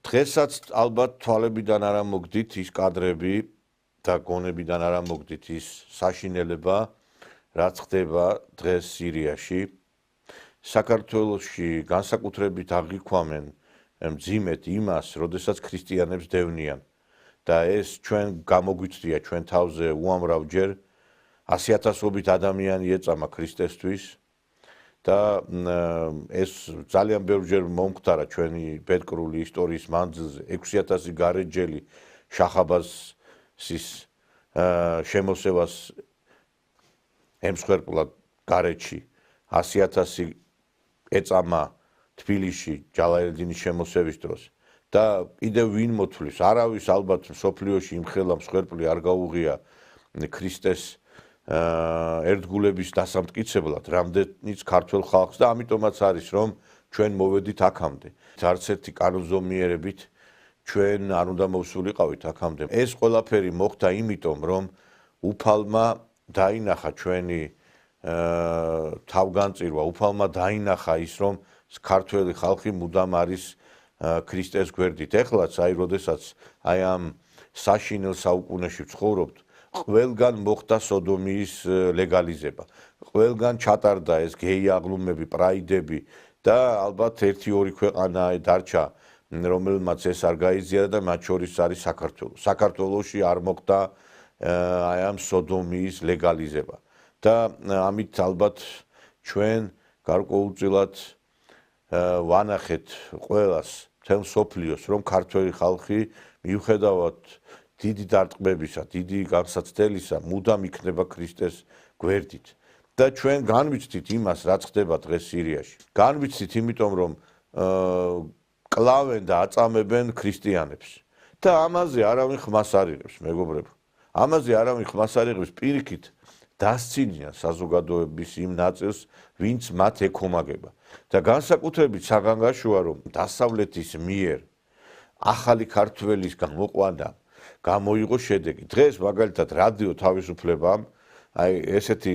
დღესაც ალბათ თვალებიდან არ მოგდით ის კადრები და გონებიდან არ მოგდით ის საშინელება, რაც ხდება დღეს სირიაში. საქართველოში განსაკუთრებით აღიქვამენ მძიმედ იმას, როდესაც ქრისტიანებს დევნიან და ეს ჩვენ გამოგვიცდია ჩვენ თავზე უამრავჯერ 100,000-ობით ადამიანი ეწამა ქრისტესთვის და ეს ძალიან ბევრჯერ მომხდარა ჩვენი ბედკრული ისტორიის მანძილზე 6,000 გარეჯელი შახაბაზის შემოსევას ემსხვერპლად გარეჯში 100,000 ეწამა თბილისში ჯალალედინის შემოსევის დროს და კიდევ ვინ მოთვლის არავის ალბათ სოფლიოში იმხელა მსხვერპლი არ გაუღია ქრისტეს ერთგულების დასამტკიცებლად რამდენიც ქართველ ხალხს და ამიტომაც არის რომ ჩვენ მოვედით აქამდე არც ერთი კანონზომიერებით ჩვენ არ უნდა მოვსულიყავით აქამდე ეს ყველაფერი მოხდა იმიტომ რომ უფალმა დაინახა ჩვენი თავგანწირვა უფალმა დაინახა ის რომ ქართველი ხალხი მუდამ არის ქრისტეს გვერდით ეხლაც აი როდესაც აი ამ საშინელ საუკუნეში ვცხოვრობთ ყველგან მოხდა სოდომიის ლეგალიზება ყველგან ჩატარდა ეს გეი აღლუმები პრაიდები და ალბათ 1-2 ქვეყანა დარჩა რომელმაც ეს არ გაიზიარა და მათ შორის არის საქართველოში არ მოხდა აი ამ სოდომიის ლეგალიზება და ამით ალბათ ჩვენ გარკვეულწილად ვანახეთ ყველას თელ სოფლიოს რომ ქართველი ხალხი მიუხედავად დიდი დარტყმებისა, დიდი განსაცდელისა, მუდამ იქნება ქრისტეს გვერდით. და ჩვენ განვიცდით იმას, რაც ხდება დღეს სირიაში. განვიცდით იმიტომ რომ კლავენ და აწამებენ ქრისტიანებს. და ამაზე არავინ ხმას არ იღებს, მეგობრებო. ამაზე არავინ ხმას არ იღებს პირიქით დასცინიან საზოგადოების იმ ნაწილს, ვინც მათ ეკომაგება. და განსაკუთრებით საგანგაშოა რომ დასავლეთის მიერ ახალი ქართველის გამოყვანა გამოიღო შედეგი. დღეს მაგალითად რადიო თავისუფლებამ აი ესეთი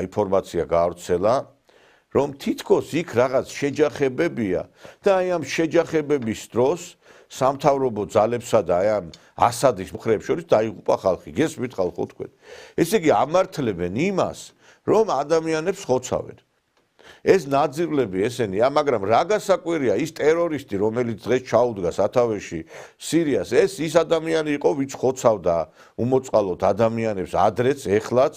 ინფორმაცია გაავრცელა, რომ თითქოს იქ რაღაც შეჯახებებია და აი ამ შეჯახებების დროს სამთავრობო ძალებსა და აი ამ ასადის მხრებს შორის დაიღუპა ხალხი. გესმით ხალხო თქვენ. ესე იგი ამართლებენ იმას, რომ ადამიანებს ხოცავენ. ეს ნაძირლები ესენია, მაგრამ რა გასაკვირია ის ტერორისტი, რომელიც დღეს ჩაუდგა სათავეში სირიას, ის ადამიანი იყო, ვინც ხოცავდა უმოწყალოდ ადამიანებს ადრეც, ეხლაც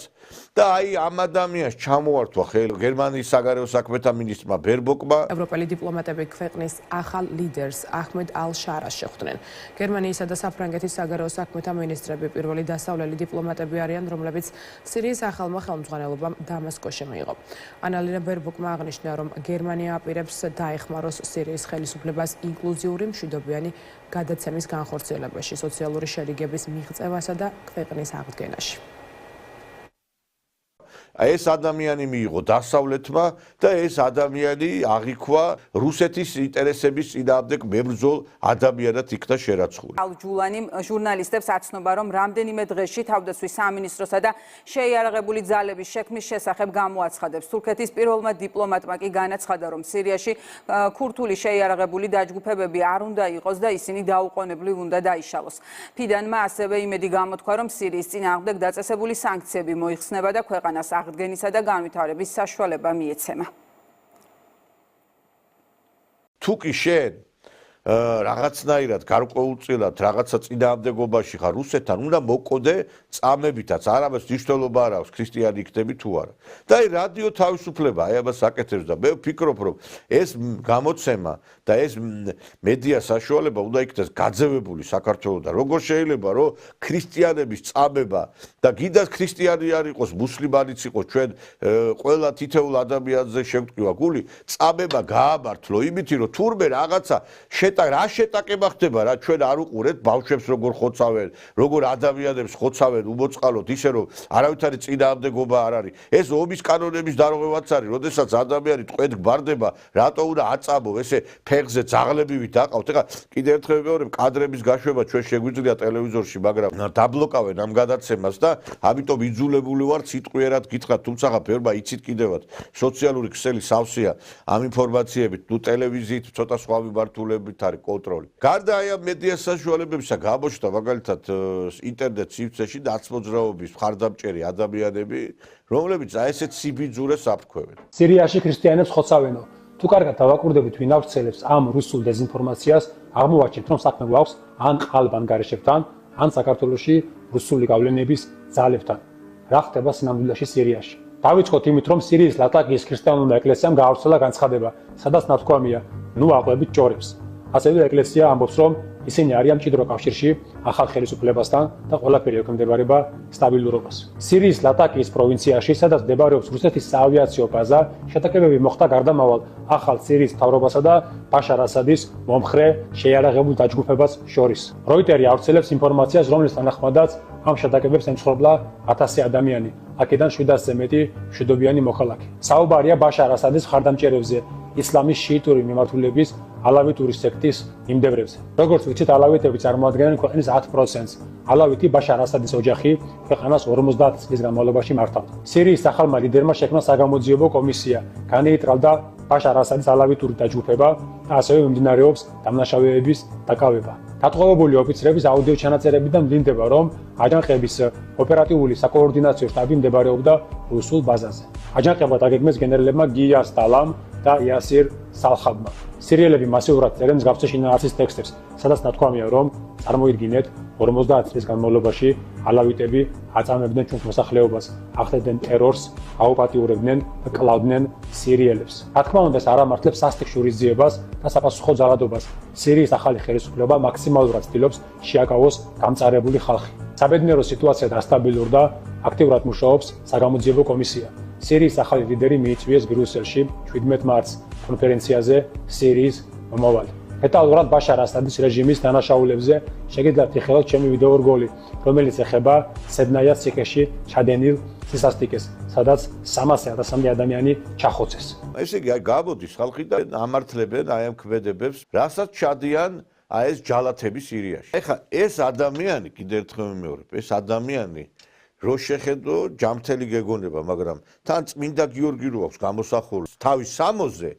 და აი ამ ადამიანს ჩამოართვა ხელი გერმანიის საგარეო საქმეთა მინისტრმა ბერბოკმა. ევროპელი დიპლომატები ქვეყნის ახალ ლიდერს აჰმედ ალ-შარას შეხვდნენ. გერმანიისა და საფრანგეთის საგარეო საქმეთა მინისტრები პირველი დასავლელი დიპლომატები არიან, რომლებიც სირიის ახალმა ხელმძღვანელობამ დამასკოში მიიღო. ანალია ბერბოკმა აღნიშნა, რომ გერმანია აპირებს დაეხმაროს სირიის ხელისუფლებას ინკლუზიური მშვიდობიანი გადაცემის განხორციელებაში, სოციალური შერიგების მიღწევასა და ქვეყნის აღდგენაში. ეს ადამიანი მიიღო დასავლეთმა და ეს ადამიანი აღიქვა რუსეთის ინტერესების წინააღმდეგ მებრძოლ ადამიანად იქნა შერაცხული. ალ-ჯულანი ჟურნალისტებს აცნობა, რომ რამდენიმე დღეში თავდაცვის სამინისტროსა და შეიარაღებული ძალების შექმნის შესახებ გამოაცხადებს. თურქეთის პირველმა დიპლომატმა კი განაცხადა, რომ სირიაში ქურთული შეიარაღებული დაჯგუფებები არ უნდა იყოს და ისინი დაუყოვნებლივ უნდა დაიშალოს. ფიდანმა ასევე იმედი გამოთქვა, რომ სირიის წინააღმდეგ დაწესებული სანქციები მოიხსნება და ქვეყანას აღდგენისა და განვითარების საშუალება მიეცემა. თუ კი შენ რაღაცნაირად გარკვეულწილად რაღაცა წინააღმდეგობაში ხარ რუსეთთან, უნდა მოყოდე წამებითაც, არამედ მნიშვნელობა არ აქვს ქრისტიანი იქნები თუ არა. და აი რადიო თავისუფლება აი ამას აკეთებს და მე ვფიქრობ, რომ ეს გამოცემა და ეს მედია საშუალება უნდა იქნას გაძევებული საქართველოსთან. როგორ შეიძლება რომ ქრისტიანების წამება და გინდათ ქრისტიანი არ იყოს, მუსლიმანიც იყოს, ჩვენ ყველა თითოეულ ადამიანზე შევტყივა გული, წამება გაამართლო იმით, რომ თურმე რაღაცა რა შეტაკება ხდება რა ჩვენ არ უყურეთ ბავშვებს როგორ ხოცავენ, როგორ ადამიანებს ხოცავენ უმოწყალოდ ისე რომ არავითარი წინააღმდეგობა არ არის. ეს ომის კანონების დარღვევაც არის, როდესაც ადამიანი ტყვედ გვარდება, რატო უნდა აწამო ესე ფეხზე ძაღლებივით აყავთ. ეხლა კიდევ ერთხელ ვიმეორებ, კადრების გაშვება ჩვენ შეგვიძლია ტელევიზორში, მაგრამ დაბლოკავენ ამ გადაცემას და ამიტომ იძულებული ვარ სიტყვიერად გითხრათ, თუმცა ბევრმა იცით კიდევაც სოციალური ქსელი სავსეა ამ ინფორმაციებით, თუ ტელევიზიით ცოტა სხვა მიმართულებით არის კონტროლი. გარდა აი ამ მედია საშუალებებისა გამოჩნდა მაგალითად ინტერნეტ სივრცეში დაცმოძრაობის მხარდამჭერი ადამიანები, რომლებიც აი ესეთ სიბიძურეს აფრქვევენ. სირიაში ქრისტიანებს ხოცავენო. თუ კარგად დავაკვირდებით, ვინ ავრცელებს ამ რუსულ დეზინფორმაციას, აღმოვაჩინეთ, რომ საქმე გვაქვს ან ყალბ ანგარიშებთან, ან საქართველოში რუსული გავლენების ძალებთან. რა ხდება სინამდვილეში სირიაში? დავიწყოთ იმით, რომ სირიის ლატაკიის ქრისტიანულმა ეკლესიამ გაავრცელა განცხადება, სადაც ნათქვამია, ნუ აყვებით ჭორებს. ასევე ეკლესია ამბობს, რომ ისინი არიან მჭიდრო კავშირში ახალ ხელისუფლებასთან და ყველაფერი ექვემდებარება სტაბილურობას. სირიის ლატაკიის პროვინციაში, სადაც მდებარეობს რუსეთის საავიაციო ბაზა, შეტაკებები მოხდა გარდამავალ ახალ სირიის მთავრობასა და ბაშარ ასადის მომხრე შეიარაღებულ დაჯგუფებას შორის. როიტერი ავრცელებს ინფორმაციას, რომლის თანახმადაც ამ შეტაკებებს ემცხოვრებლა 1000 ადამიანი, აქედან 700-ზე მეტი მშვიდობიანი მოქალაქე. საუბარია ბაშარ ასადის მხარდამჭერებზე, ისლამის შიიტური მიმართულების ალავიტური სექტის მიმდევრებზე. როგორც ვიცით, ალავიტები წარმოადგენენ ქვეყნის 10%-ს. ალავიტი ბაშარ ასადის ოჯახი ქვეყანას 50 წლის განმავლობაში მართავდა. სირიის ახალმა ლიდერმა შექმნა საგამოძიებო კომისია, განეიტრალდა ბაშარ ასადის ალავიტური დაჯგუფება და ასევე მიმდინარეობს დამნაშავეების დაკავება. დატყვევებული ოფიცრების აუდიო ჩანაწერებიდან მდიდდება, რომ აჯანყების ოპერატიული საკოორდინაციო შტაბი მდებარეობდა რუსულ ბაზაზე. აჯანყება დაგეგმეს გენერლებმა გია სტალამ და იასირ სალხაბმა. სირიელები მასიურად წერენ მსგავსი შინაარსის ტექსტებს, სადაც ნათქვამია, რომ წარმოიდგინეთ 50 წლის განმავლობაში ალავიტები აწამებდნენ ჩვენს მოსახლეობას, ახდენდნენ ტერორს, აუპატიურებდნენ და კლავდნენ სირიელებს. რა თქმა უნდა, ეს არ ამართლებს სასტიკ შურისძიებას და საპასუხო ძალადობას. სირიის ახალი ხელისუფლება მაქსიმალურად ცდილობს შეაკავოს გამწარებული ხალხი. საბედნიერო სიტუაცია დასტაბილურდა, აქტიურად მუშაობს საგამოძიებო კომისია. სირიის ახალი ლიდერი მიიწვიეს ბრიუსელში 17 მარტს კონფერენციაზე სირიის მომავალი. დეტალურად ბაშარ ასადის რეჟიმის დანაშაულებზე შეგიძლიათ იხილოთ ჩემი ვიდეო რგოლი, რომელიც ეხება სედნაიას ციხეში ჩადენილ სისასტიკეს, სადაც 300,000 ადამიანი ჩახოცეს. ესე იგი, აი გამოდის ხალხი და ამართლებენ აი ამ ქმედებებს, რასაც ჩადიან აი ეს ჯალათები სირიაში. ეხლა ეს ადამიანი, კიდევ ერთხელ ვიმეორებ, ეს ადამიანი რო შეხედო ჯამთელი გეგონება, მაგრამ თან წმინდა გიორგი რო აქვს გამოსახული თავის სამოზე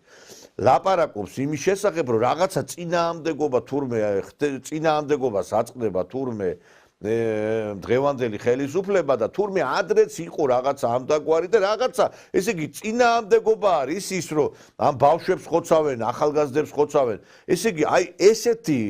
ლაპარაკობს იმის შესახებ, რომ რაღაცა წინააღმდეგობა თურმე წინააღმდეგობას აწყდება თურმე დღევანდელი ხელისუფლება და თურმე ადრეც იყო რაღაცა ამდაგვარი და რაღაცა, ესე იგი წინააღმდეგობა არის ის, რომ ამ ბავშვებს ხოცავენ, ახალგაზრდებს ხოცავენ. ესე იგი, აი ესეთი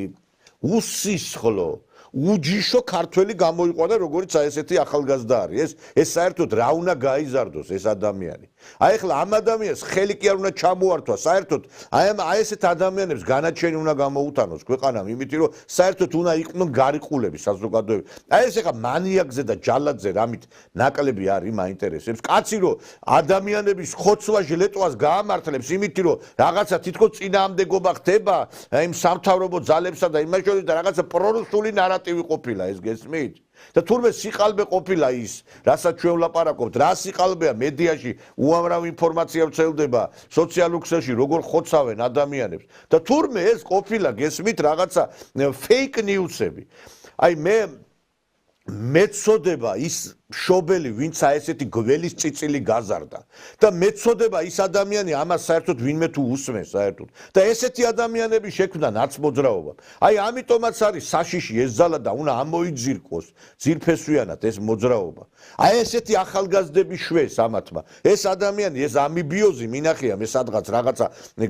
უსისხლო უჯიშო ქართველი გამოიყვანა, როგორც აი ესეთი ახალგაზრდა არის. ეს საერთოდ რა უნდა გაიზარდოს ეს ადამიანი. აი ახლა ამ ადამიანს ხელი კი არ უნდა ჩამოართვა, საერთოდ აი ესეთ ადამიანებს განაჩენი უნდა გამოუტანოს ქვეყანამ, იმიტომ რომ საერთოდ უნდა იყვნენ გარიყულები საზოგადოებრივ. აი ეს ახლა მანიაკზე და ჯალადზე რამით ნაკლები არ იმაინტერესებს. კაცი რომ ადამიანების ხოცვა ჟლეტვას გაამართლებს, იმიტომ რომ რაღაცა თითქოს წინააღმდეგობა ხდება იმ სამთავრობო ძალებსა და იმას შორის და რაღაცა პრორუსული ნარატივი ყოფილა ეს გესმით? და თურმე სიყალბე ყოფილა ის, რასაც ჩვენ ვლაპარაკობთ, რა სიყალბეა მედიაში უამრავ ინფორმაცია ვრცელდება სოციალურ ქსელში, როგორ ხოცავენ ადამიანებს. და თურმე ეს ყოფილა გესმით რაღაცა fake news-ები. აი მეცოდება ის შობელი, ვინც ესეთი გველის წიწილი გაზარდა და მეცოდება ის ადამიანი ამას საერთოდ ვინმე თუ უსმენს საერთოდ და ესეთი ადამიანები შექმნა ნაცმოძრაობა. აი ამიტომაც არის საშიში ეს ძალა და უნდა ამოიძირკოს ძირფესვიანად ეს მოძრაობა. აი ესეთი ახალგაზრდები შვეს ამათმა. ეს ადამიანი, ეს ამიბიოზი მინახია მე სადღაც რაღაცა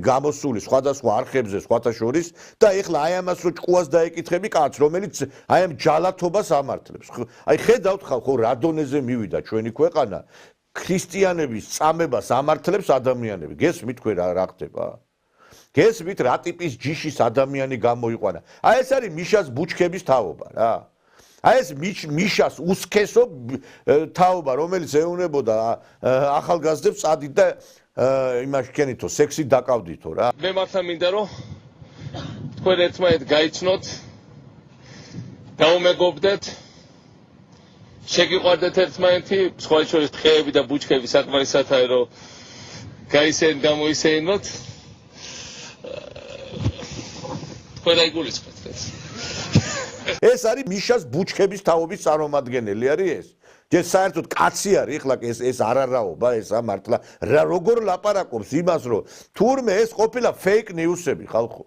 გამოსული სხვადასხვა არხებზე სხვათა შორის და ეხლა აი ამას რო ჭკუას დაეკითხები კაც, რომელიც აი ამ ჯალათობას ამართლებს. აი ხედავთ ხო რა დონეზე მივიდა ჩვენი ქვეყანა ქრისტიანების წამებას ამართლებს ადამიანები. გესმით თქვენ რა ხდება? გესმით რა ტიპის ჯიშის ადამიანი გამოიყვანა? აი ეს არის მიშას ბუჩქების თაობა რა. აი ეს მიშას უსქესო თაობა, რომელიც ეუნებოდა ახალგაზრდებს წადით და იმაში ქენითო, სექსით დაკავდითო რა. მე მართლა მინდა რომ თქვენ ერთმანეთ გაიცნოთ, დაუმეგობრდეთ, შეგიყვარდეთ ერთმანეთი, სხვა შორის ტყეები და ბუჩქები საკმარისათაა რომ გაისეენ გამოისეინოთ. თქვენ აიგულისხმეთ ეს. ეს არის მიშას ბუჩქების თაობის წარმომადგენელი არის ეს. ჯერ საერთოდ კაცი არის, ეხლა ეს არარაობა, ესა მართლა როგორ ლაპარაკობს იმას, რომ თურმე ეს ყოფილა fake news-ები ხალხო.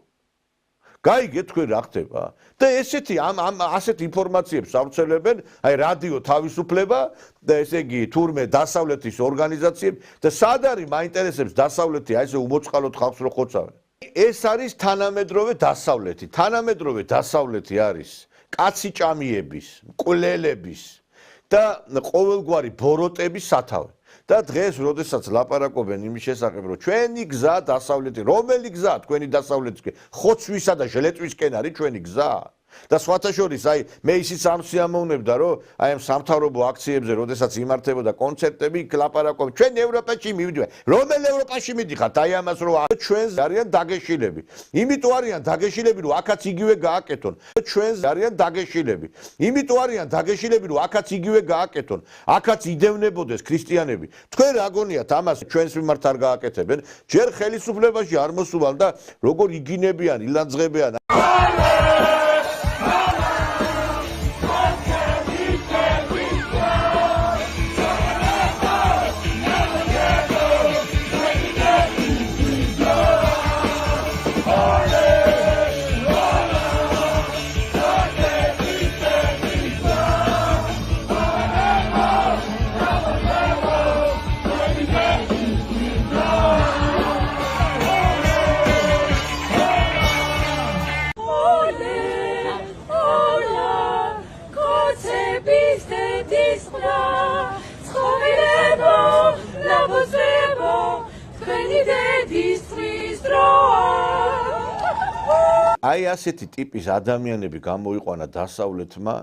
გაიგეთ თქვენ რა ხდება და ესეთი ასეთ ინფორმაციებს ავრცელებენ აი რადიო თავისუფლება და ესე იგი თურმე დასავლეთის ორგანიზაციები და სად არის მაინტერესებს დასავლეთი აი ესე უმოწყალოდ ხალხს რო ხოცავენ ეს არის თანამედროვე დასავლეთი არის კაცი ჭამიების მკვლელების და ყოველგვარი ბოროტების სათავე და დღეს როდესაც ლაპარაკობენ იმის შესახებ რომ ჩვენი გზა დასავლეთი რომელი გზა თქვენი დასავლეთისკენ ხოცვისა და ჟლეტვისკენ არის ჩვენი გზა და სხვათა შორის აი მე ისიც ამ სიამოვნებდა რომ აი ამ სამთავრობო აქციებზე როდესაც იმართებოდა კონცერტები ლაპარაკობენ ჩვენ ევროპაში მივიდივართ რომელ ევროპაში მიდიხართ აი ამას რომ ჩვენს არიან დაგეშილები იმიტომ არიან დაგეშილები რომ აქაც იგივე გააკეთონ ჩვენს არიან დაგეშილები იმიტომ არიან დაგეშილები რომ აქაც იგივე გააკეთონ აქაც იდევნებოდეს ქრისტიანები თქვენ რა გონიათ ამას ჩვენს მიმართ არ გააკეთებენ ჯერ ხელისუფლებაში არ მოსუვალ და როგორ იგინებიან ილანძღებიან აი ასეთი ტიპის ადამიანები გამოიყვანა დასავლეთმა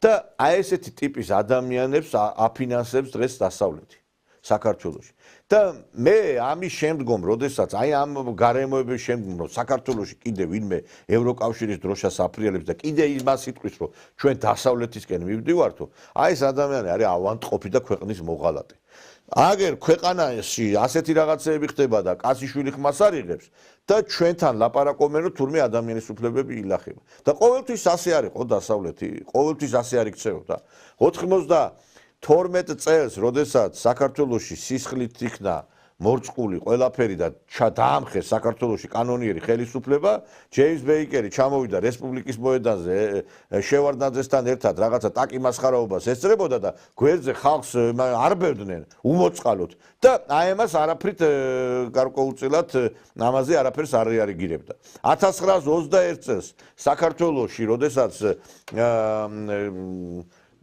და აი ესეთი ტიპის ადამიანებს აფინანსებს დღეს დასავლეთი საქართველოში და მე ამის შემდგომ როდესაც აი ამ გარემოების შემდგომ რომ საქართველოში კიდე ვინმე ევროკავშირის დროშას აფრიალებს და კიდე იმას იტყვის რომ ჩვენ დასავლეთისკენ მივდივართო აი ეს ადამიანი არის ავანტყოფი და ქვეყნის მოღალატე აგერ ქვეყანაში ასეთი რაღაცეები ხდება და კაციშვილი ხმას არ იღებს და ჩვენთან ლაპარაკობენ რომ თურმე ადამიანის უფლებები ილახება და ყოველთვის ასე არ იყო დასავლეთი ყოველთვის ასე არ იქცეოდა 92 წელს როდესაც საქართველოში სისხლით იქნა მორწყული ყველაფერი და დაამხეს საქართველოში კანონიერი ხელისუფლება ჯეიმს ბეიკერი ჩამოვიდა რესპუბლიკის მოედანზე შევარდნაძესთან ერთად რაღაცა ტაკი მასხარაობას ესწრებოდა და გვერდზე ხალხს არბევდნენ უმოწყალოდ და აი ამას არაფრით გარკვეულწილად ამაზე არაფერს არ არიგირებდა 1921 წელს საქართველოში როდესაც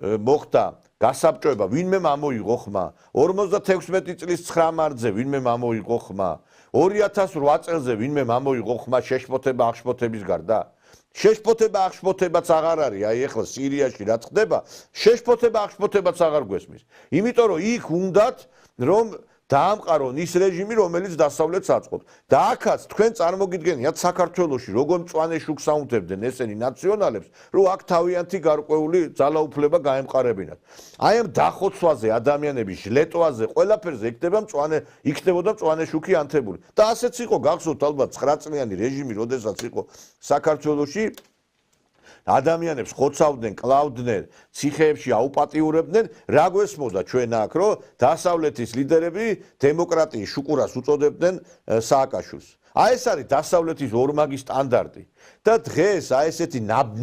მოხდა გასაბჭოება ვინმე ამოიღო ხმა 56 წლის 9 მარტზე ვინმე ამოიღო ხმა 2008 წელზე ვინმე ამოიღო ხმა შეშფოთება აღშფოთების გარდა შეშფოთება აღშფოთებაც აღარ არის აი ეხლა სირიაში რაც ხდება შეშფოთება აღშფოთებაც აღარ გვესმის იმიტომ რომ იქ უნდათ რომ დაამყარონ ის რეჟიმი რომელიც დასავლეთს აწყობს და აქაც თქვენ წარმოგიდგენიათ საქართველოში როგორ მწვანე შუქს აუნთებდნენ ესენი ნაციონალებს რომ აქ თავიანთი გარკვეული ძალაუფლება გაემყარებინათ აი ამ დახოცვაზე ადამიანების ჟლეტვაზე ყველაფერზე იქნებოდა მწვანე შუქი ანთებული და ასეც იყო გახსოვთ ალბათ 9 წლიანი რეჟიმი როდესაც იყო საქართველოში ადამიანებს ხოცავდნენ, კლავდნენ, ციხეებში აუპატიურებდნენ, რა გვესმოდა ჩვენ აქ, რომ დასავლეთის ლიდერები დემოკრატიის შუკურას უწოდებდნენ სააკაშვილს. აი ეს არის დასავლეთის ორმაგი სტანდარტი. და დღეს აი ესეთი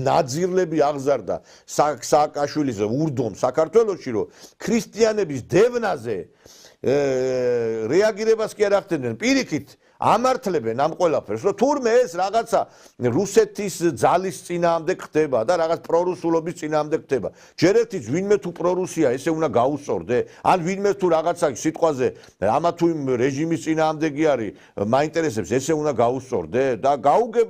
ნაძირლები აღზარდა სააკაშვილის ურდომ საქართველოში, რომ ქრისტიანების დევნაზე რეაგირებას კი არ ახდენდნენ პირიქით ამართლებენ ამ ყველაფერს, რომ თურმე ეს რაღაცა რუსეთის ძალის წინააღმდეგ ხდება და რაღაც პრორუსულობის წინააღმდეგ ხდება. ჯერ ერთიც ვინმე თუ პრორუსია, ესე უნდა გაუსწორდე, ან ვინმე თუ რაღაცა სიტყვაზე ამა თუ იმ რეჟიმის წინააღმდეგი არის, მაინტერესებს, ესე უნდა გაუსწორდე და გაუგებ